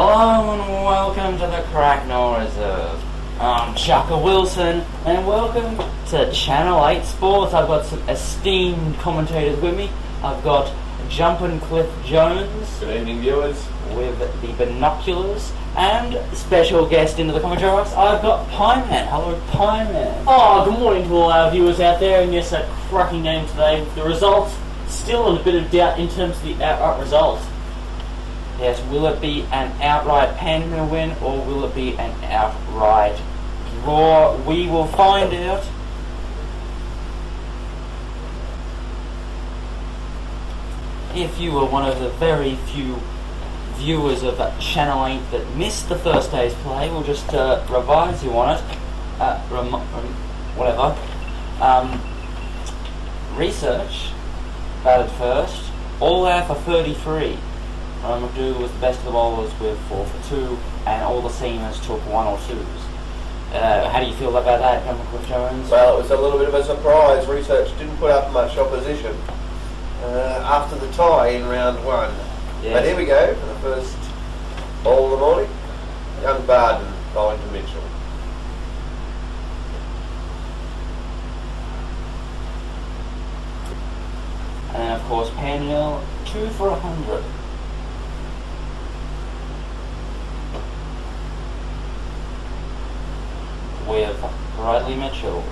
Hello and welcome to the Cracknell Reserve. I'm Chukka Wilson and welcome to Channel 8 Sports. I've got some esteemed commentators with me. I've got Jumpin Cliff Jones. Good evening, viewers. With the binoculars and special guest into the commentary box. I've got Pieman. Hello, Pieman. Oh, good morning to all our viewers out there, and yes, a cracking game today. The results still in a bit of doubt in terms of the outright result. Yes, will it be an outright Panton win or will it be an outright draw? We will find out. If you were one of the very few viewers of Channel 8 that missed the first day's play, we'll just revise you on it. Whatever. Research batted first, all out for 33. McDougall was the best of the bowlers with 4 for 2, and all the seamers took 1 or 2s. How do you feel about that, Cliff Jones? Well, it was a little bit of a surprise. Research didn't put up much opposition after the tie in round 1. Yes. But here we go for the first ball of the morning. Young Barden bowling to Mitchell. And of course, Panton 2 for 100. With Bradley Mitchell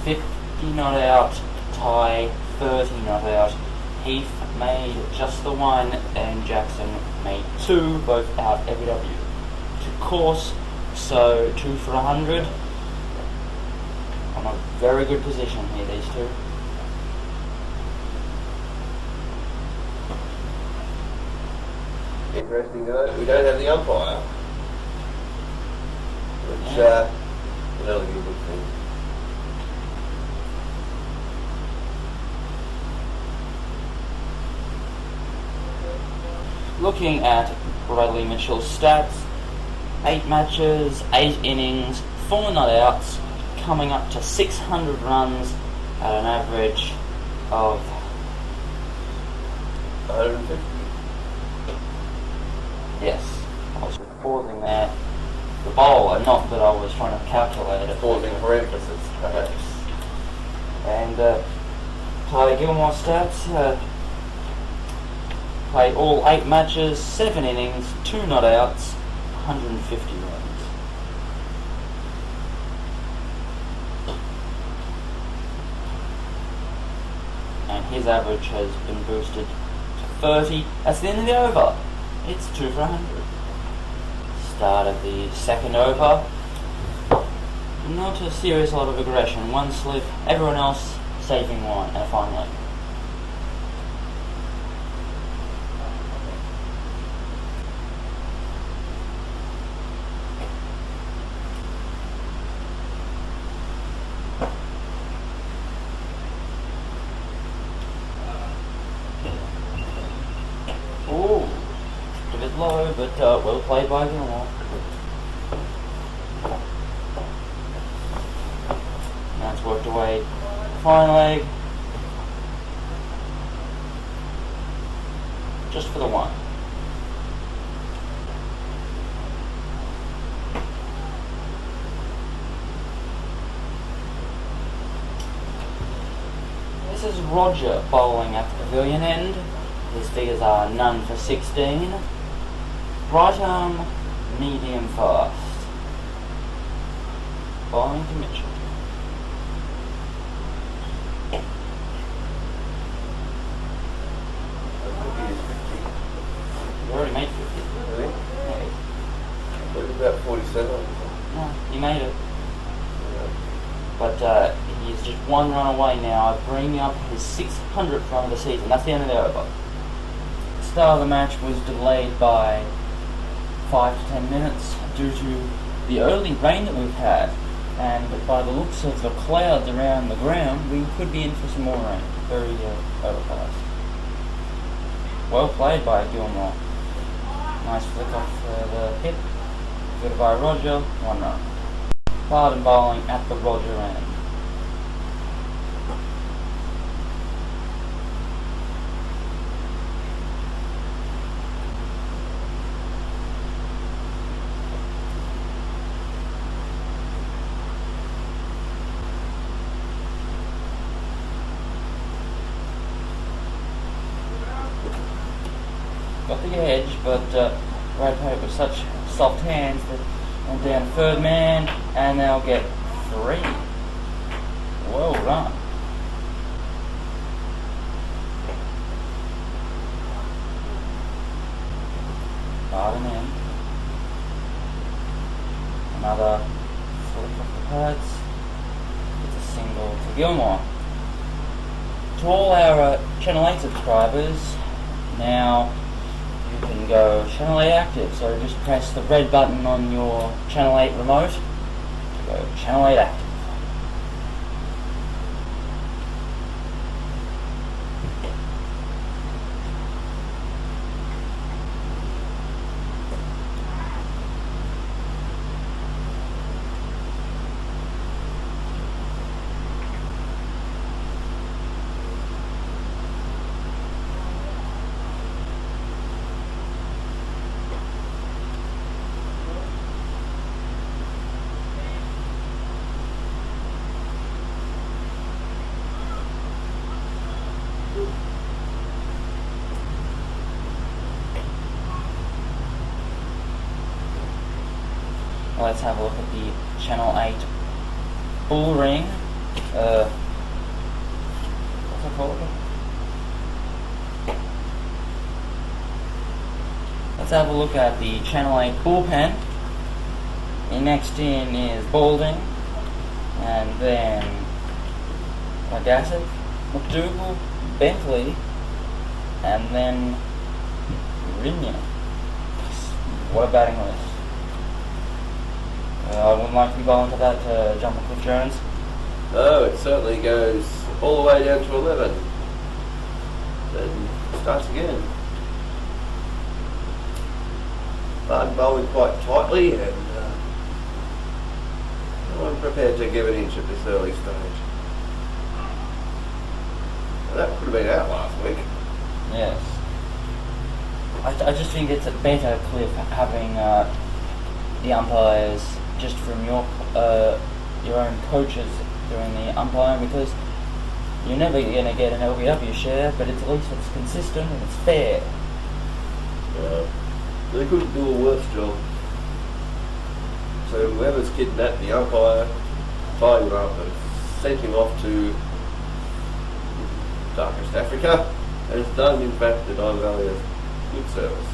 50 not out, Ty 30 not out. Heath made just the 1 and Jackson made 2, both out FW to course, so 2 for 100. On a very good position here, these two. Interesting though, we don't have the umpire, which can only be a good thing. Looking at Bradley Mitchell's stats, 8 matches, 8 innings, 4 not outs, coming up to 600 runs at an average of 150. Yes, I was pausing there. The bowler, not that I was trying to calculate it. Pausing for emphasis, perhaps. And Tyler Gilmore stats, played all 8 matches, 7 innings, 2 not outs, 150 runs. And his average has been boosted to 30. That's the end of the over. It's 2 for 100. Start of the second over. Not a serious lot of aggression. 1 slip, everyone else saving 1 and a fine leg. Ooh, a bit low, but well played by Gilmore. That's worked away. Fine leg. Just for the 1. This is Roger bowling at the pavilion end. His figures are none for 16. Right arm, medium fast. Bowling to Mitchell. You already made 50. Really? Yeah. What about 47? No, he made it. But he's just 1 run away now, bringing up his 600th run of the season. That's the end of the over. The start of the match was delayed by 5 to 10 minutes due to the early rain that we've had. And by the looks of the clouds around the ground, we could be in for some more rain. Very overcast. Well played by Gilmore. Nice flick off the hip. Good by Roger, 1 run. Barden bowling at the Roger end. got the edge, but Brad played with such soft hands that went down third man, and they'll get 3. Well done. Pardon him. Another flick off the pads. It's a single to Gilmore. To all our Channel 8 subscribers, now you can go Channel 8 active. So just press the red button on your Channel 8 remote to go Channel 8 active. Let's have a look at the Channel 8 bull ring. What's it called? Let's have a look at the Channel 8 bullpen. The next in is Balding, and then Lagassic, McDougall, Bentley, and then Rinya. What a batting list. I wouldn't like to be bowling to that Jumpin Cliff Jones. No, it certainly goes all the way down to 11. Then starts again. I'm bowling quite tightly, and I'm prepared to give an inch at this early stage. Now, that could have been out last week. Yes. I just think it's a better Cliff having the umpires just from your own coaches doing the umpiring, because you're never going to get an LBW share, but at least it's consistent and it's fair. They couldn't do a worse job. So whoever's kidnapped the umpire, tied him up and sent him off to darkest Africa, has done in fact the Diamond Valley a good service.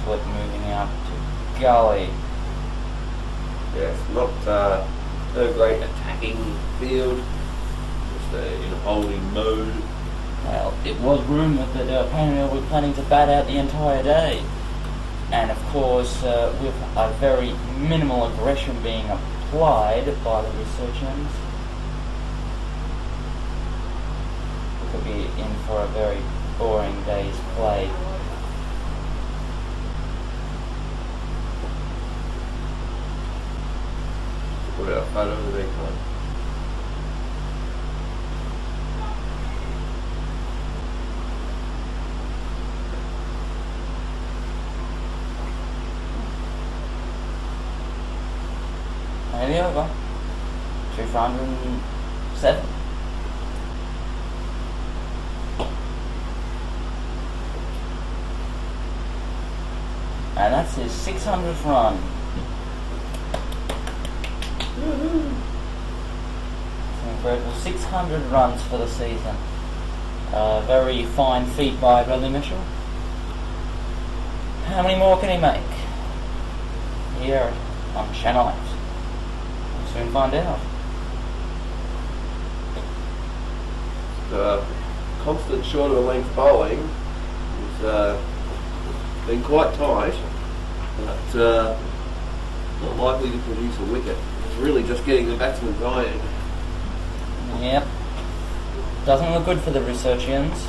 Slip moving out to Gully. Yes, not no great attacking field, just in a holding mode. Well, it was rumoured that Panton were planning to bat out the entire day. And of course, with a very minimal aggression being applied by the researchers, we could be in for a very boring day's play. Put out a photo of the big one. Nearly over. 207. And that's his 600th run. It's incredible. 600 runs for the season. Very fine feat by Bradley Mitchell. How many more can he make? Here on Channel 8. We'll soon find out. Constant short of a length bowling. It's been quite tight, but not likely to produce a wicket. It's really just getting the batsman dying. Yep. Doesn't look good for the researchians.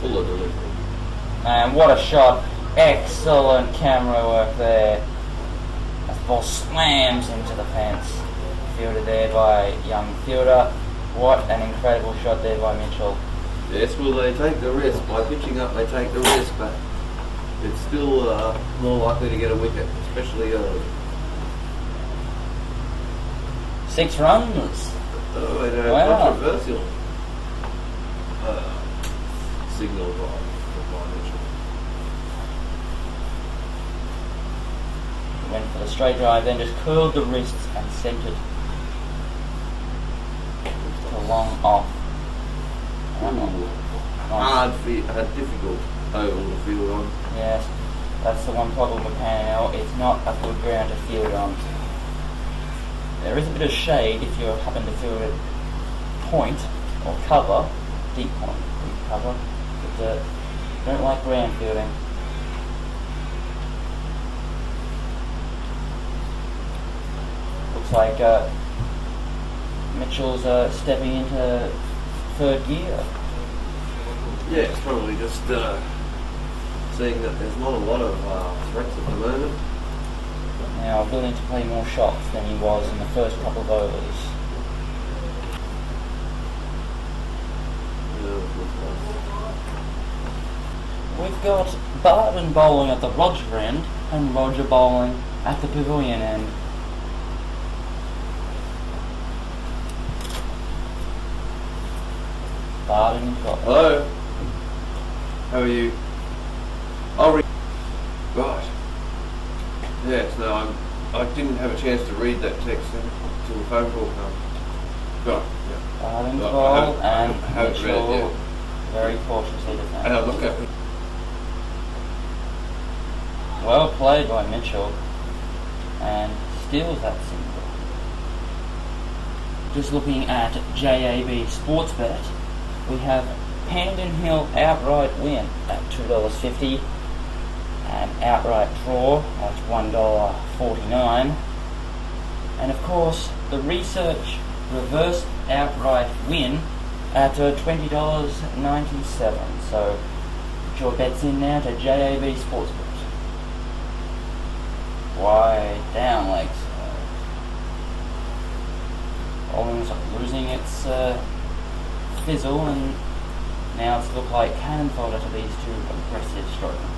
Full of delivery. And what a shot. Excellent camera work there. As the ball slams into the fence. Fielded there by young fielder. What an incredible shot there by Mitchell. Yes, well, they take the risk. By pitching up, they take the risk, but it's still more likely to get a wicket. especially early. 6 runs. Oh, and a Wow. controversial signal by Mitchell. Went for the straight drive, then just curled the wrists and centered to long off. Difficult oval to field on. Yes, that's the one problem with Panton. It's not a good ground to field on. There is a bit of shade if you happen to field at point or cover, deep point, deep cover, but don't like ground fielding. Looks like Mitchell's stepping into 3rd gear. Yeah, it's probably just seeing that there's not a lot of threats at the moment. Now willing to play more shots than he was in the first couple of overs. We've got Barton bowling at the Roger end and Roger bowling at the Pavilion end. Barton got Hello. How are you? Right. Yes, no, I didn't have a chance to read that text until the phone call comes. Right, yeah. Barton Look, bowled I and haven't read it Mitchell yet. very cautiously And defended. I look at it. Well played by Mitchell and steals that single. Just looking at JAB Sportsbet, we have Panton Hill outright win at $2.50 and outright draw at $1.49, and of course the research reverse outright win at $20.97. So put your bets in now to JAB Sportsbet. Wide down legs. Bowling's losing its fizzle, and now it's looked like cannon fodder to these two aggressive strokers.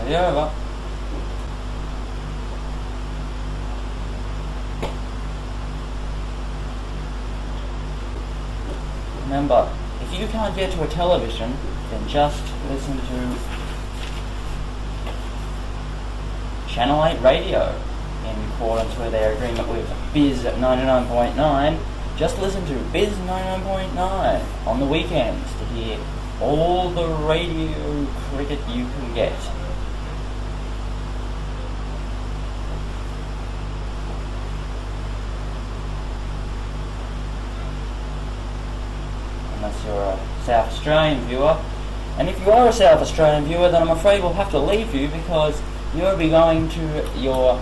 Nearly over. Remember, if you can't get to a television, then just listen to Channel 8 Radio in accordance with their agreement with Bizz 99.9. Just listen to Bizz 99.9 on the weekends to hear all the radio cricket you can get. Unless you're a South Australian viewer. And if you are a South Australian viewer, then I'm afraid we'll have to leave you because you'll be going to your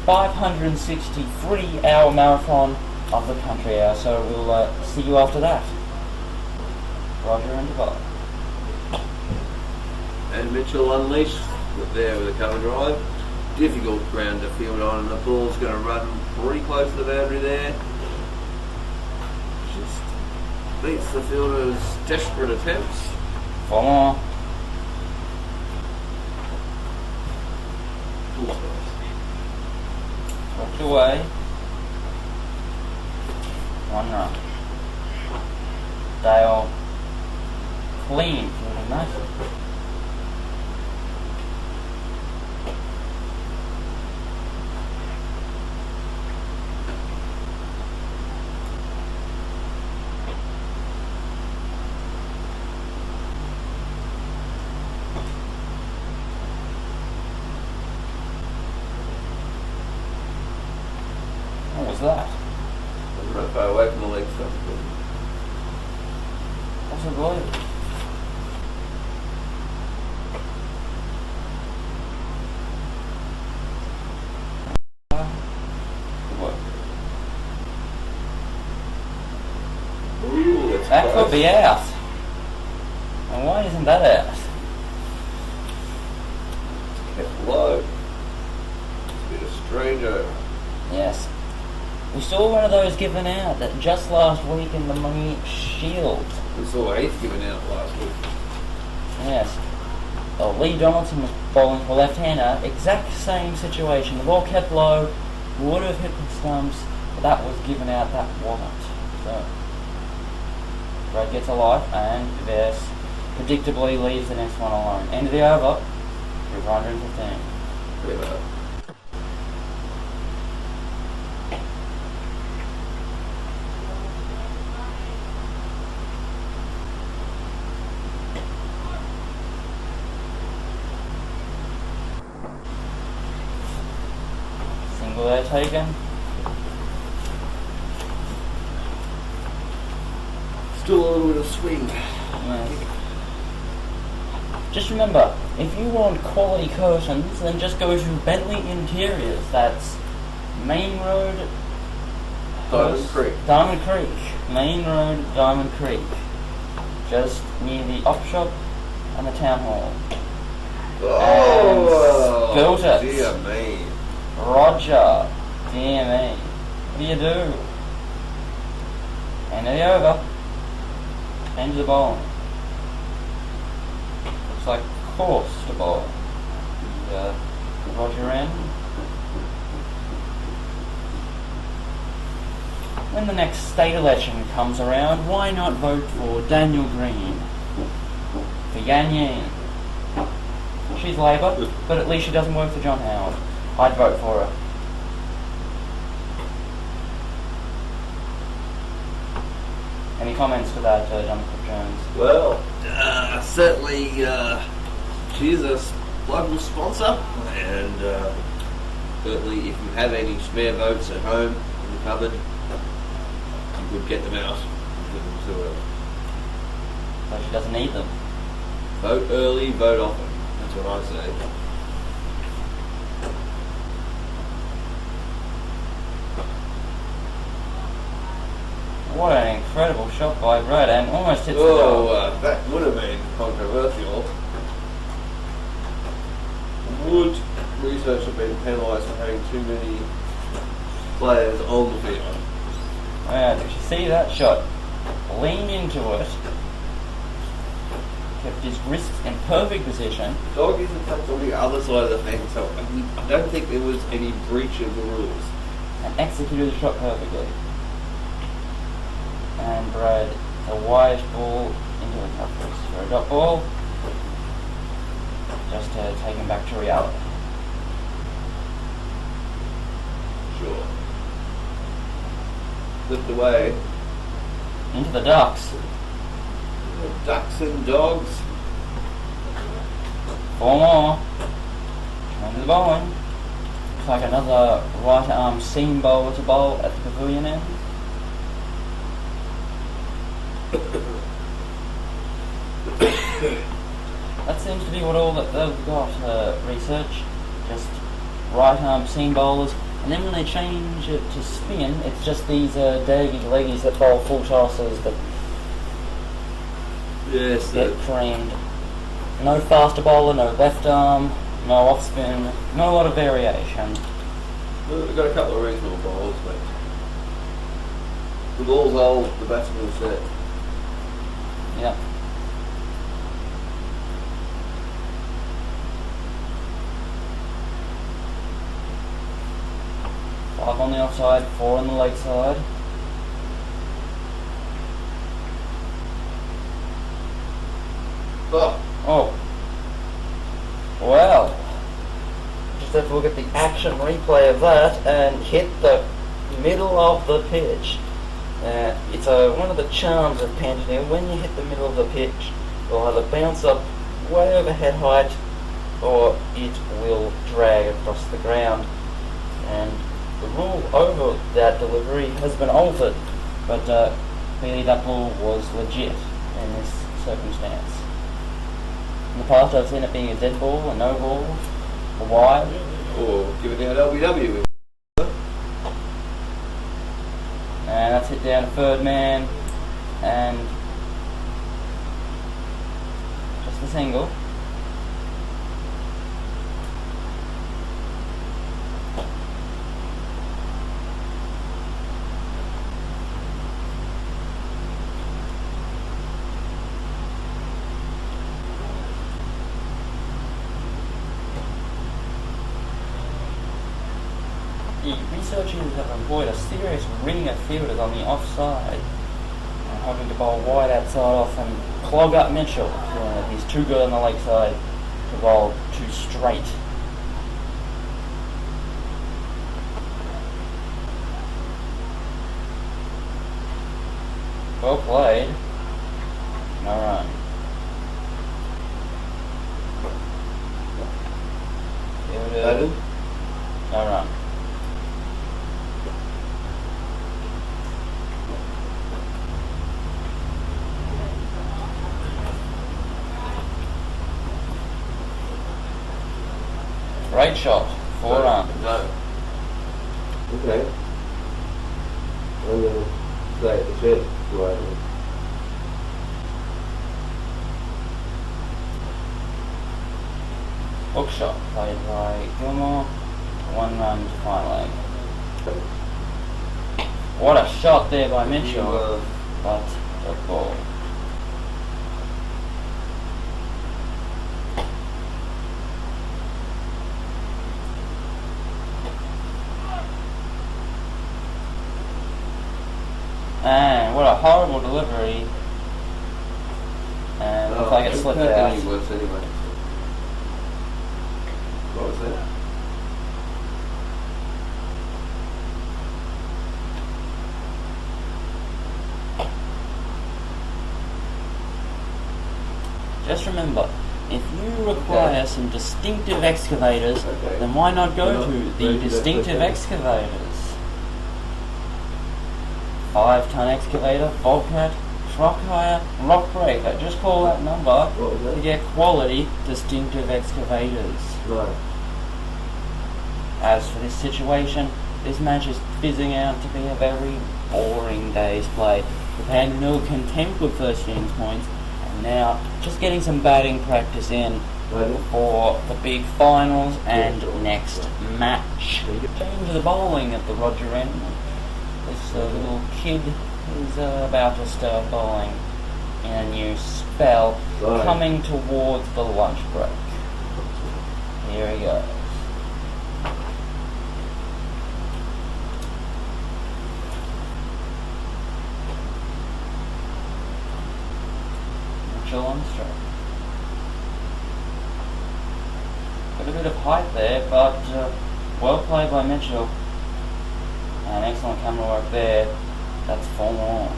563-hour marathon of the country hour. So we'll see you after that. Roger and goodbye. And Mitchell unleashed there with a cover drive. Difficult ground to field on, and the ball's going to run pretty close to the boundary there. Just beats the fielder's desperate attempts. For more. Walked away. 1 run. Dale clean fielding that. What was that? Right far away from the leg stuff. What's a goal? What? Ooh, that's That close. could be out. And why isn't that out? Kept low. It's been a strange over. Yes. We saw one of those given out that just last week in the Money Shield. We saw Ace given out last week. Yes. Oh, Lee Donaldson was bowling for left-hander. Exact same situation. The ball kept low, would have hit the stumps, but that was given out, that wasn't. So, Brad gets a life, and Vess predictably leaves the next one alone. End of the over, 315. Pretty well. Single there taken. Still a little bit of swing. Yes. Just remember, if you want quality curtains, then just go to Bentley Interiors. That's Main Road, Diamond Creek. Main Road, Diamond Creek. Just near the op shop and the town hall. Oh, built it. dear me. Roger, dear me. What do you do? End of the over. End of the bowling. Looks like course to bowl. Roger in. When the next state election comes around, why not vote for Daniel Green? For Yan Yan. She's Labour, but at least she doesn't work for John Howard. I'd vote for her. Any comments to that, Jonathan Jones? Well, certainly she's a local sponsor, and certainly if you have any spare votes at home in the cupboard, you could get them out and give them to her. So she doesn't need them. Vote early, vote often. That's what I say. What an incredible shot by Brad, and almost hits the Oh, that would have been controversial. Would research have been penalised for having too many players on the field? did you see that shot? Leaned into it, kept his wrists in perfect position. The dog isn't tucked on the other side of the fence, so I don't think there was any breach of the rules. And executed the shot perfectly. And Brad, the wide ball into the covers for a dot ball, just to take him back to reality. Sure. Flipped away. Into the ducks. The ducks and dogs. 4 more. Into the bowling. Looks like another right arm seam bowler to bowl at the pavilion end. That seems to be what all that they've got research. Just right arm seam bowlers, and then when they change it to spin, it's just these daggy leggies that bowl full tosses that Yes, get creamed. No faster bowler, no left arm, no off spin, not a lot of variation. we've got a couple of reasonable bowls, but the ball's old, the batsman's set. Yep. Five on the offside, 4 on the leg side. Oh. Well. Just have to look at the action replay of that and hit the middle of the pitch. It's one of the charms of Panton. When you hit the middle of the pitch, it'll either bounce up way over head height or it will drag across the ground. And the rule over that delivery has been altered, but clearly that ball was legit in this circumstance. In the past I've seen it being a dead ball, a no ball, a wide. Or give it out LBW. And that's hit down to third man, and just a single. researchers have employed a serious ring of fielders on the offside, and hoping to bowl wide outside off and clog up Mitchell. He's too good on the leg side to bowl too straight. Well played. No run. Panton? No run. Great shot. 4 runs. No. Okay. I'm going to stay at the shed. Right. Hook shot played by Gilmore. 1 run to final leg. What a shot there by Mitchell. But the ball. And what a horrible delivery. And looks like it slipped out. Any worse anyway. What was that? Just remember, if you require some distinctive excavators, then why not go to the distinctive excavators? 5-ton excavator, Bobcat, truck hire, rock breaker. Just call that number to get quality distinctive excavators. Right. As for this situation, this match is fizzing out to be a very boring day's play. The Panton content with first innings points, and now just getting some batting practice in for the big finals and next match. Change the bowling at the Roger end. This little kid is about to start bowling in a new spell, coming towards the lunch break. Here he goes. Mitchell on strike. Got a bit of height there, but well played by Mitchell. And excellent camera work there. That's 4 more.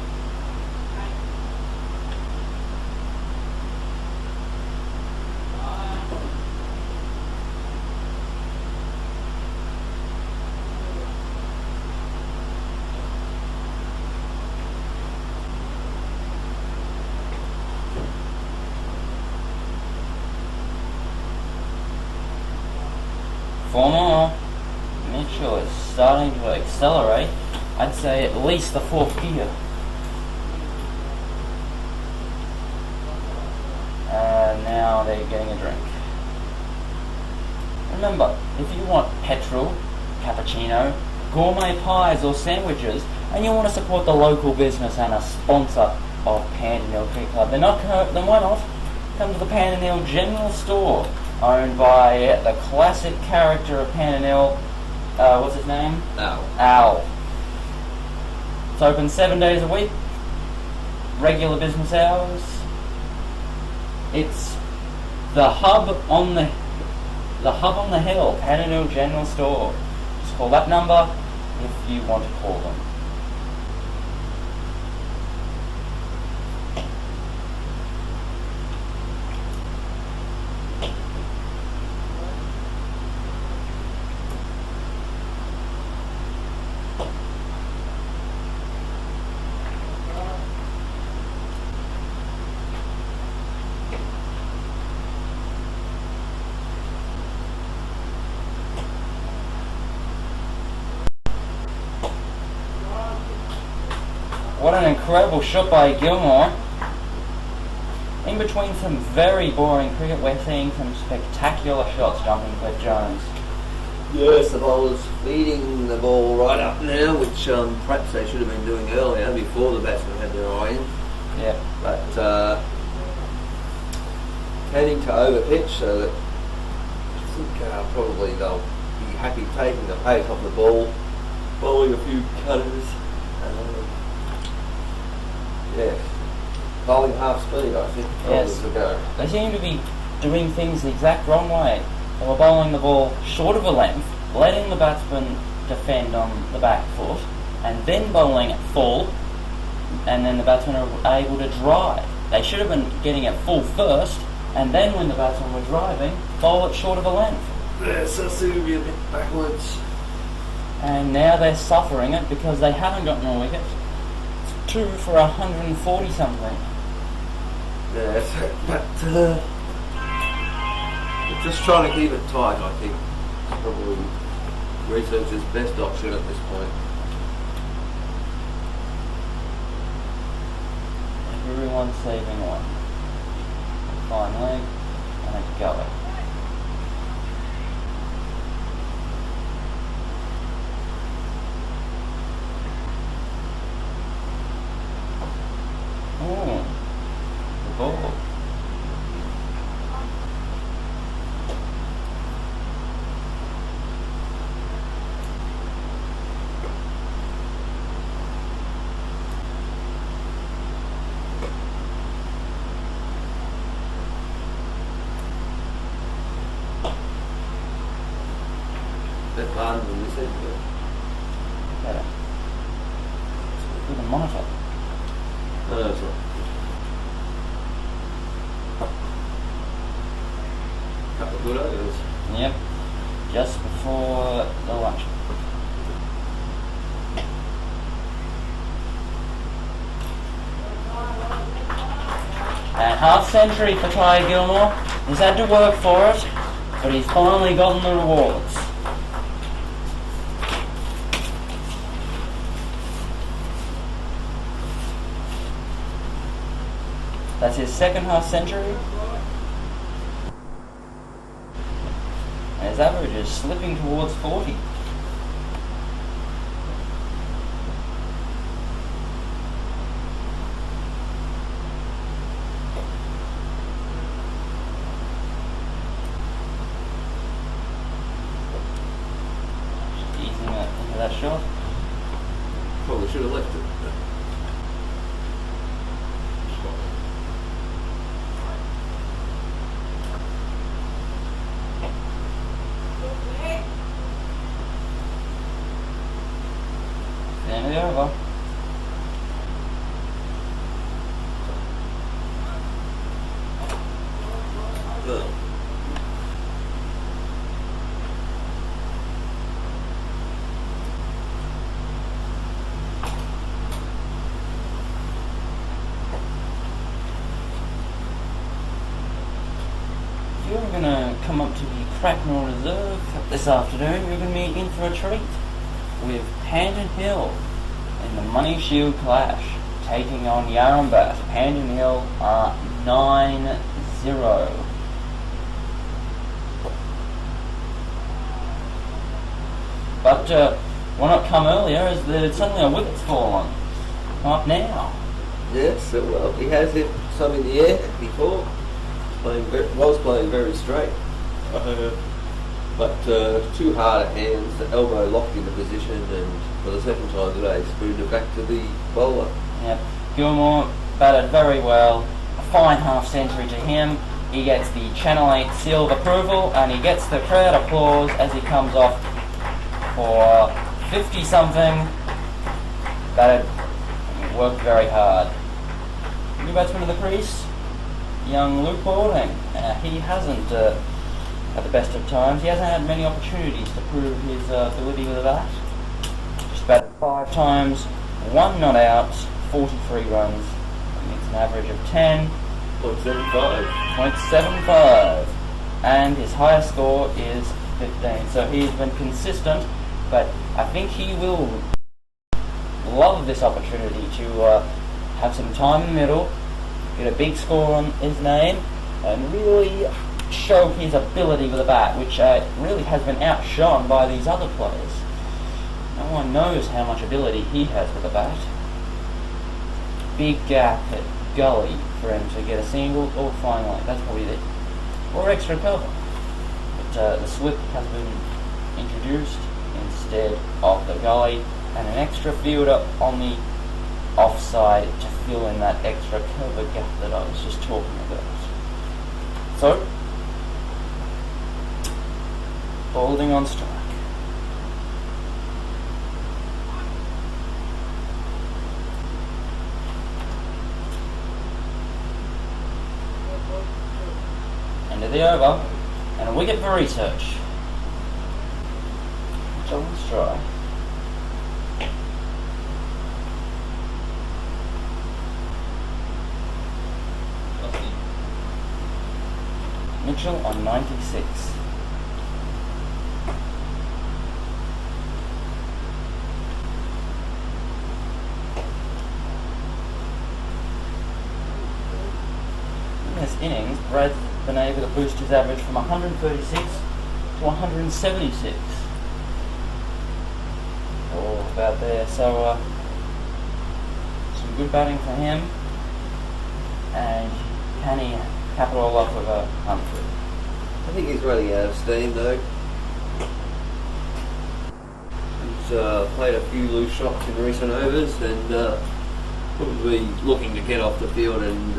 Mitchell is starting to accelerate. I'd say at least the 4th gear. And now they're getting a drink. Remember, if you want petrol, cappuccino, gourmet pies or sandwiches, and you want to support the local business and a sponsor of Panton Cricket Club, then why not come to the Panton General Store, owned by the classic character of Panton, what's his name? Al. It's open 7 days a week, regular business hours. It's the hub on the hill, Panton General Store. Just call that number if you want to call them. What an incredible shot by Gilmore. In between some very boring cricket, we're seeing some spectacular shots jumping Cliff Jones. Yes, the bowler's feeding the ball right up now, which perhaps they should have been doing earlier, before the batsman had their eye in. Yeah. But tending to overpitch, so that I think probably they'll be happy taking the pace off the ball bowling a few cutters. Yeah, bowling half speed, I think. Yes. To go. They seem to be doing things the exact wrong way. They were bowling the ball short of a length, letting the batsman defend on the back foot, and then bowling it full, and then the batsmen are able to drive. They should have been getting it full first, and then when the batsmen were driving, bowl it short of a length. Yeah, so it seemed to be a bit backwards. And now they're suffering it because they haven't gotten a wicket. It's 2 for 140 something. Yeah, but just trying to keep it tight, I think, is probably research's best option at this point. Everyone's saving one. Fine leg, and it's going. Ooh, the ball. Bit harder than this end, Better. With a monitor. but no, it's not. Couple of good overs. Yep. Just before the lunch. And half century for Ty Gilmore. He's had to work for it, but he's finally gotten the rewards. That's his second half century. And his average is slipping towards 40. Just easing that into that shot. Probably should have left it. End of the over. If you're going to come up to the Cracknell Reserve this afternoon, you're going to be in for a treat with Panton Hill in the Money Shield Clash, taking on Yarrambat. Panton Hill are 9-0. But why not come earlier, as suddenly a wicket's fallen. Come up now. Yes, well, he has hit some in the air before. Was playing very straight. But too hard at hands, the elbow locked into position, and for the second time today, spooned it back to the bowler. Yep. Gilmore batted very well. A fine half century to him. He gets the Channel 8 seal of approval, and he gets the crowd applause as he comes off for 50 something. Batted, worked very hard. New batsman of the crease, young Luke Balding. He hasn't, at the best of times, he hasn't had many opportunities to prove his ability with a bat. Just batted 5 times, 1 not out, 43 runs. That means an average of 0.75. 10.75. And his highest score is 15. So he's been consistent, but I think he will love this opportunity to have some time in the middle, get a big score on his name, and really show his ability with a bat, which really has been outshone by these other players. No one knows how much ability he has with a bat. Big gap at gully for him to get a single or finally. That's probably it. Or extra cover. But the slip has been introduced instead of the gully, and an extra fielder on the offside to fill in that extra cover gap that I was just talking about. So, holding on strike. End of the over, and a wicket for research. On strike. Mitchell on 96. In this innings, Brad's been able to boost his average from 136 to 176. All about there, so some good batting for him, and can he cap it all off with a 100? I think he's running out of steam though. He's played a few loose shots in recent overs and probably looking to get off the field and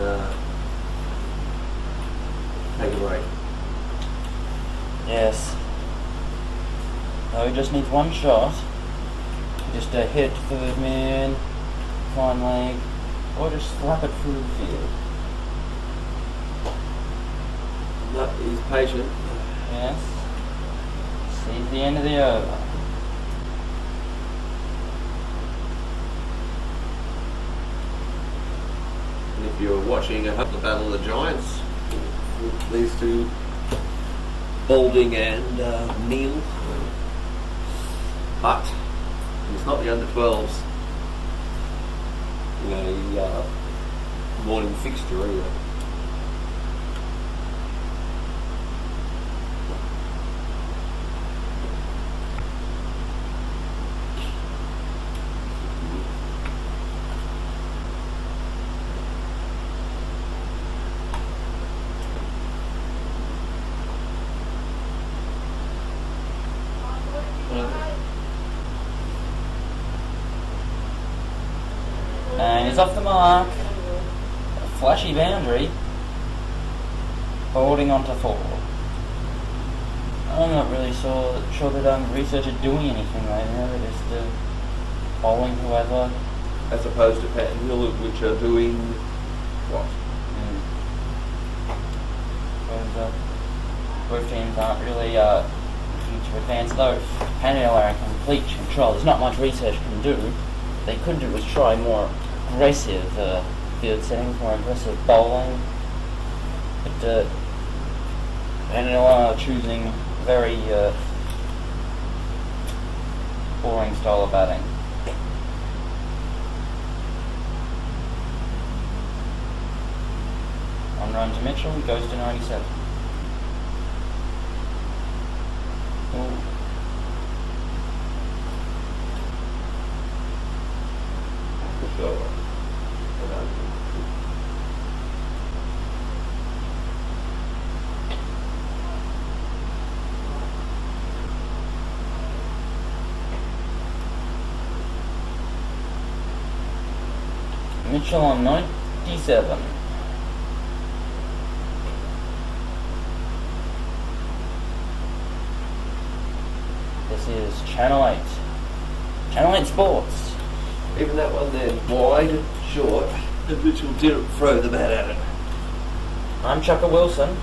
take a break. Yes. No, he just needs one shot. Just a hit third man, fine leg, or just slap it through the field. No, he's patient. Yes. See the end of the over. And if you're watching the Battle of the Giants, these two, Balding and Neil, but it's not the under 12s in a morning fixture either. And he's off the mark. A flashy boundary. Holding on to 4. I'm not really sure that research are doing anything right now. They're just bowling whoever. As opposed to Panton, which are doing what? Because both teams aren't really looking to advance, though Panton are in complete control. There's not much research can do. What they could do is try more aggressive field settings, more aggressive bowling. But Panton are choosing very boring style of batting. One run to Mitchell, he goes to 97. Ooh. So, Mitchell on 97. This is Channel 8. Channel 8 Sports. even that one then, wide, short, and Mitchell didn't throw the bat at it. I'm Chukka Wilson,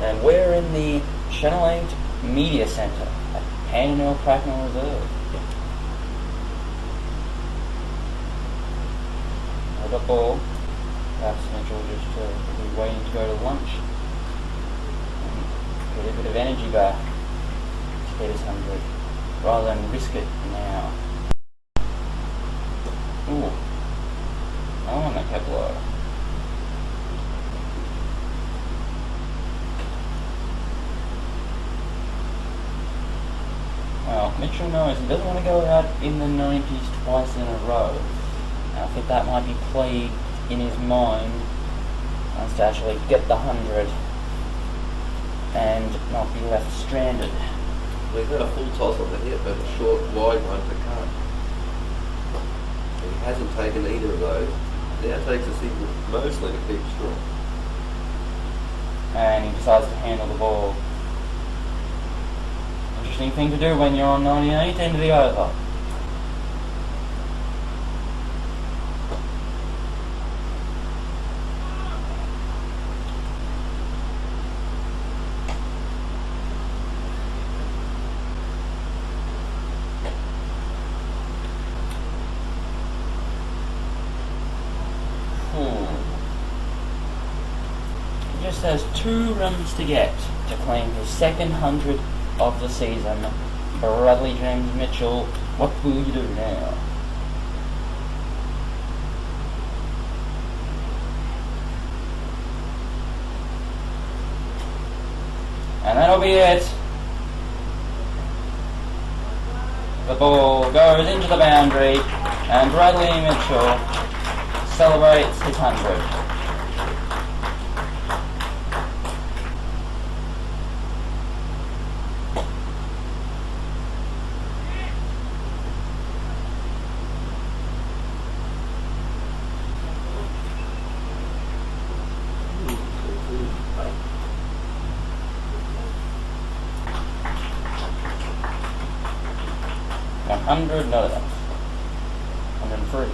and we're in the Channel 8 Media Centre at Panton Cracknell Reserve. Hold up ball. Perhaps Mitchell just be waiting to go to lunch and get a bit of energy back to get his 100, rather than risk it now. Ooh. I want that kept low. Well, Mitchell knows he doesn't want to go out in the 90s twice in a row. And I think that might be played in his mind. He wants to actually get the 100 and not be left stranded. Well, he's had a full toss on the hip and a short, wide one to cut. And he hasn't taken either of those. Now takes a single, mostly to keep strong. And he decides to handle the ball. Interesting thing to do when you're on 98 into the over. He just has 2 runs to get to claim his second 100 of the season. Bradley James Mitchell, what will you do now? And that'll be it. The ball goes into the boundary, and Bradley Mitchell celebrates his 100. $100, no that's 103.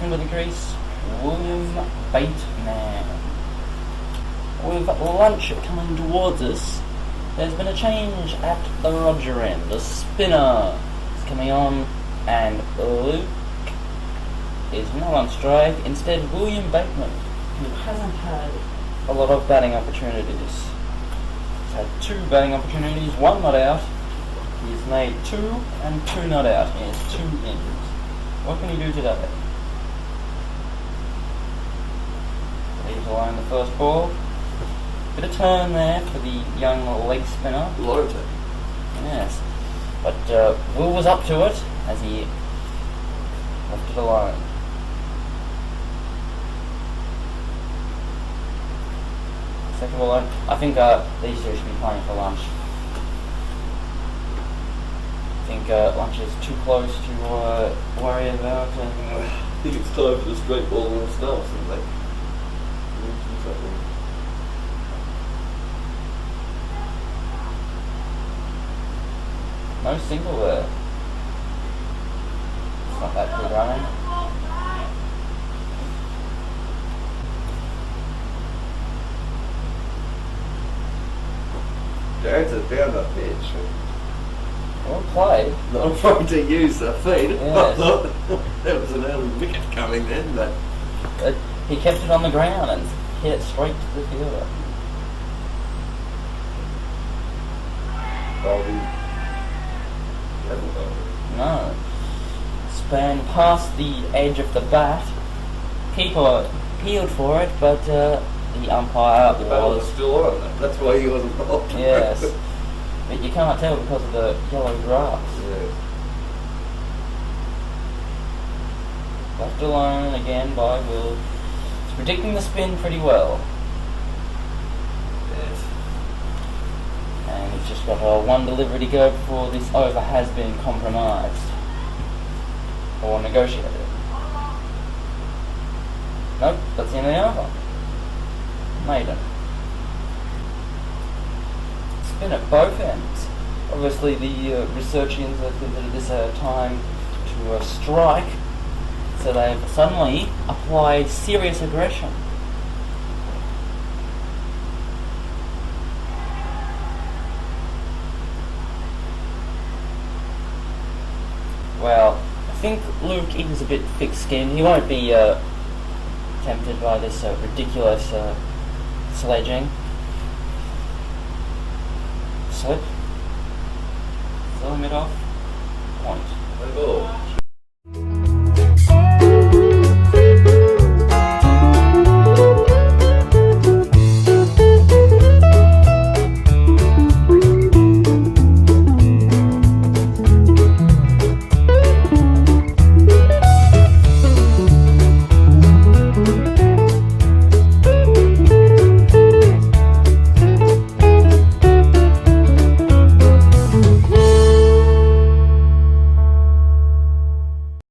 Into the crease, William Bateman. With lunch coming towards us, there's been a change at the Roger end. The spinner is coming on, and Luke is now on strike. Instead, William Bateman, who hasn't had a lot of batting opportunities. He's had 2 batting opportunities, 1 not out. He's made 2 and 2 not out. He has 2 ins. What can he do today? Leaves alone the first ball. Bit of turn there for the young leg spinner. A lot of turn. Yes. But Will was up to it as he left it alone. Second ball alone. I think these 2 should be playing for lunch. I think lunch is too close to worry about. I think it's time for the straight ball and stuff, isn't it? No single there. It's not that good running. Jones is down the pitch. Well played. Not afraid to use the feet. Yes. I thought there was an early wicket coming then, but He kept it on the ground and hit it straight to the fielder. Bobby hasn't got it. No. Span past the edge of the bat. Keeper peeled for it, but the umpire The battle was was... still on. That's why he wasn't involved. Yes. But you can't tell because of the yellow grass. Yeah. Left alone again by Will. He's predicting the spin pretty well. Yes. And he's just got 1 delivery to go before this over has been compromised. Or negotiated. Nope, that's the end of the over. Maiden. Spin at both ends. Obviously the researchers have considered this a time to strike, so they've suddenly applied serious aggression. Well, I think Luke is a bit thick-skinned. He won't be tempted by this ridiculous sledging. Slip. Throw him it off. Point. No ball.